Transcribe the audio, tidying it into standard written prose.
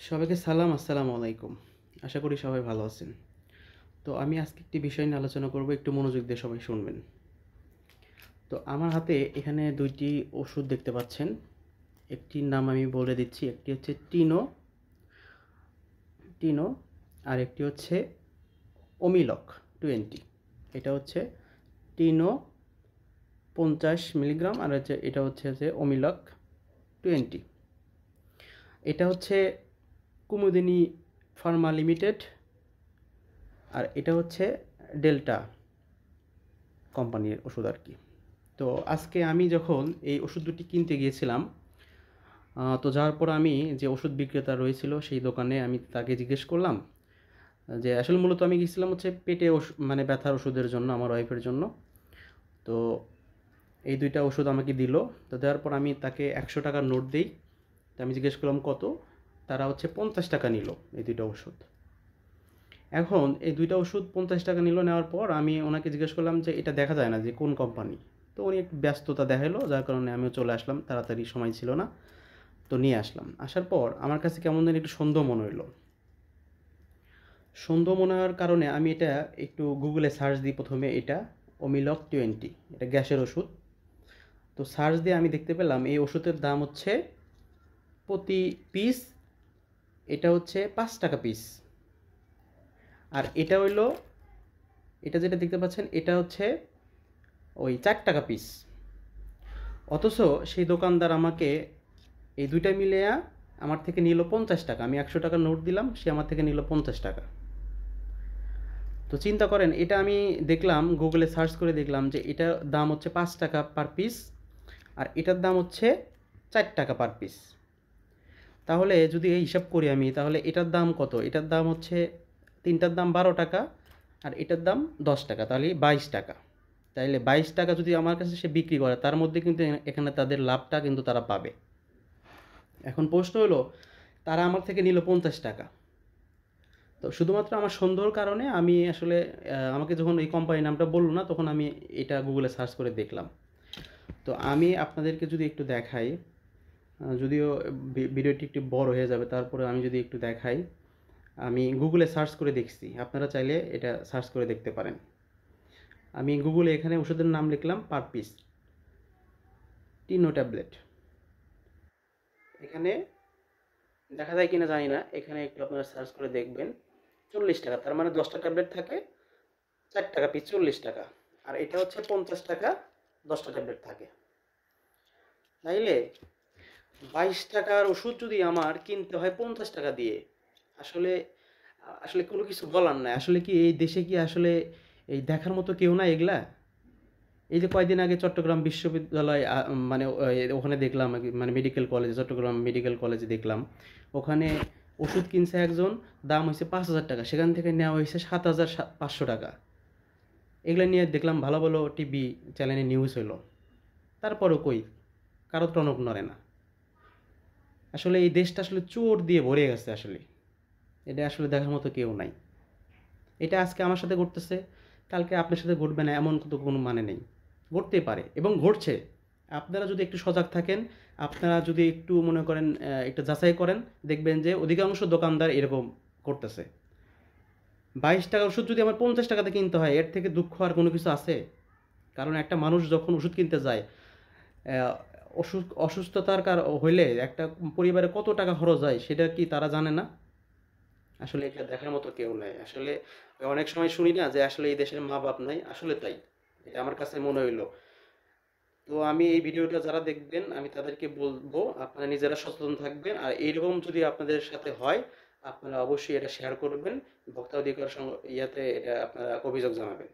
সবাইকে সালাম, আসসালামু আলাইকুম। আশা করি সবাই ভালো আছেন। তো আমি আজকে একটি বিষয় নিয়ে আলোচনা করব, একটু মনোযোগ দিয়ে সবাই শুনবেন। তো আমার হাতে এখানে ২ টি ওষুধ দেখতে পাচ্ছেন। একটির নাম আমি বলে দিচ্ছি। একটি হচ্ছে টিনো আর একটি হচ্ছে ওমিলক 20। এটা হচ্ছে টিনো 50 মিলিগ্রাম আর এটা হচ্ছে যে ওমিলক 20। এটা হচ্ছে কুমুদিনী ফার্মা লিমিটেড আর এটা হচ্ছে ডেল্টা কোম্পানির ওষুধ আর কি। তো আজকে আমি যখন এই ওষুধ দুটি কিনতে গিয়েছিলাম, তো যাওয়ার পর আমি যে ওষুধ বিক্রেতা রয়েছিল সেই দোকানে আমি তাকে জিজ্ঞেস করলাম যে আসলে মূলত আমি গেছিলাম হচ্ছে পেটে মানে ব্যথার ওষুধের জন্য, আমার ওয়াইফের জন্য। তো এই ২টা ওষুধ আমাকে দিল। তো দেওয়ার পর আমি তাকে ১০০ টাকার নোট দিই। তো আমি জিজ্ঞেস করলাম কত? তারা হচ্ছে ৫০ টাকা নিল এই ২টা ওষুধ। এখন এই ২টা ওষুধ ৫০ টাকা নিল। নেওয়ার পর আমি ওনাকে জিজ্ঞেস করলাম যে এটা দেখা যায় না যে কোন কোম্পানি? তো উনি একটু ব্যস্ততা দেখাইলো, যার কারণে আমিও চলে আসলাম। তাড়াতাড়ি সময় ছিল না। তো নিয়ে আসলাম। আসার পর আমার কাছে কেমন জানি একটু সন্দেহ মনে হইলো। সন্দেহ মনে হওয়ার কারণে আমি এটা একটু গুগলে সার্চ দিই ১ম এ, এটা ওমিলক 20, এটা গ্যাসের ওষুধ। তো সার্চ দিয়ে আমি দেখতে পেলাম এই ওষুধের দাম হচ্ছে প্রতি পিস, এটা হচ্ছে ৫ টাকা পিস। আর এটা হইলো, এটা যেটা দেখতে পাচ্ছেন এটা হচ্ছে ওই ৪ টাকা পিস। অথচ সেই দোকানদার আমাকে এই ২টা মিলায়া আমার থেকে নিল ৫০ টাকা। আমি ১০০ টাকার নোট দিলাম, সে আমার থেকে নিল ৫০ টাকা। তো চিন্তা করেন, এটা আমি দেখলাম গুগলে সার্চ করে দেখলাম যে এটার দাম হচ্ছে ৫ টাকা পার পিস আর এটার দাম হচ্ছে ৪ টাকা পার পিস। তাহলে যদি এই হিসাব করি আমি, তাহলে এটার দাম কত? এটার দাম হচ্ছে, ৩টার দাম ১২ টাকা আর এটার দাম ১০ টাকা, তাহলে ২২ টাকা। তাইলে ২২ টাকা যদি আমার কাছে সে বিক্রি করে, তার মধ্যে কিন্তু এখানে তাদের লাভটা কিন্তু তারা পাবে। এখন প্রশ্ন হলো, তারা আমার থেকে নিল ৫০ টাকা। তো শুধুমাত্র আমার সন্দেহর কারণে আমি আসলে আমাকে যখন এই কোম্পানির নামটা বলল না, তখন আমি এটা গুগলে সার্চ করে দেখলাম। তো আমি আপনাদেরকে যদি একটু দেখাই, যদিও ভিডিওটি একটু বড় হয়ে যাবে, তারপরে আমি যদি একটু দেখাই, আমি গুগলে সার্চ করে দেখছি। আপনারা চাইলে এটা সার্চ করে দেখতে পারেন। আমি গুগলে এখানে ওষুধের নাম লিখলাম পার পিস, টিনো ট্যাবলেট। এখানে দেখা যায় কিনা জানি না, এখানে একটু আপনারা সার্চ করে দেখবেন। ৪০ টাকা, তার মানে ১০টা ট্যাবলেট থাকে, ৪ টাকা পিস, ৪০ টাকা। আর এটা হচ্ছে ৫০ টাকা, ১০টা ট্যাবলেট থাকে। তাইলে ২২ টাকার ওষুধ যদি আমার কিনতে হয় ৫০ টাকা দিয়ে, আসলে আসলে কোনো কিছু বলার নাই। আসলে কি এই দেশে কি আসলে এই দেখার মতো কেউ নাই এগুলা? এই যে কয়দিন আগে চট্টগ্রাম বিশ্ববিদ্যালয়, মানে ওখানে দেখলাম মানে মেডিকেল কলেজ, চট্টগ্রাম মেডিকেল কলেজে দেখলাম ওখানে ওষুধ কিনছে একজন, দাম হয়েছে ৫,০০০ টাকা, সেখান থেকে নেওয়া হয়েছে ৭,৫০০ টাকা। এগুলো নিয়ে দেখলাম ভালো ভালো টিভি চ্যানেলে নিউজ হলো, তারপরও কই কারো টনক নড়ে না। আসলে এই দেশটা আসলে চোর দিয়ে ভরে গেছে। আসলে এটা আসলে দেখার মতো কেউ নাই। এটা আজকে আমার সাথে ঘটতেছে, কালকে আপনার সাথে ঘটবে না এমন তো কোনো মানে নেই। ঘটতেই পারে এবং ঘটছে। আপনারা যদি একটু সজাগ থাকেন, আপনারা যদি একটু মনে করেন একটু যাচাই করেন, দেখবেন যে অধিকাংশ দোকানদার এরকম করতেছে। ২২ টাকার ওষুধ যদি আমার ৫০ টাকাতে কিনতে হয়, এর থেকে দুঃখ আর কোনো কিছু আছে? কারণ একটা মানুষ যখন ওষুধ কিনতে যায়, অসুস্থতার হইলে একটা পরিবারে কত টাকা খরচ হয় সেটা কি তারা জানে না? আসলে এটা দেখার মতো কেউ নাই। আসলে অনেক সময় শুনি না যে আসলে এই দেশের মা-বাপ নাই। আসলে তাই। এটা আমার কাছে মনে হইলো। তো আমি এই ভিডিওটা যারা দেখবেন, আমি তাদেরকে বলবো আপনারা নিজেরা সচেতন থাকবেন। আর এইরকম যদি আপনাদের সাথে হয়, আপনারা অবশ্যই এটা শেয়ার করবেন। ভোক্তা অধিকার ইয়াতে এটা আপনারা অভিযোগ জানাবেন।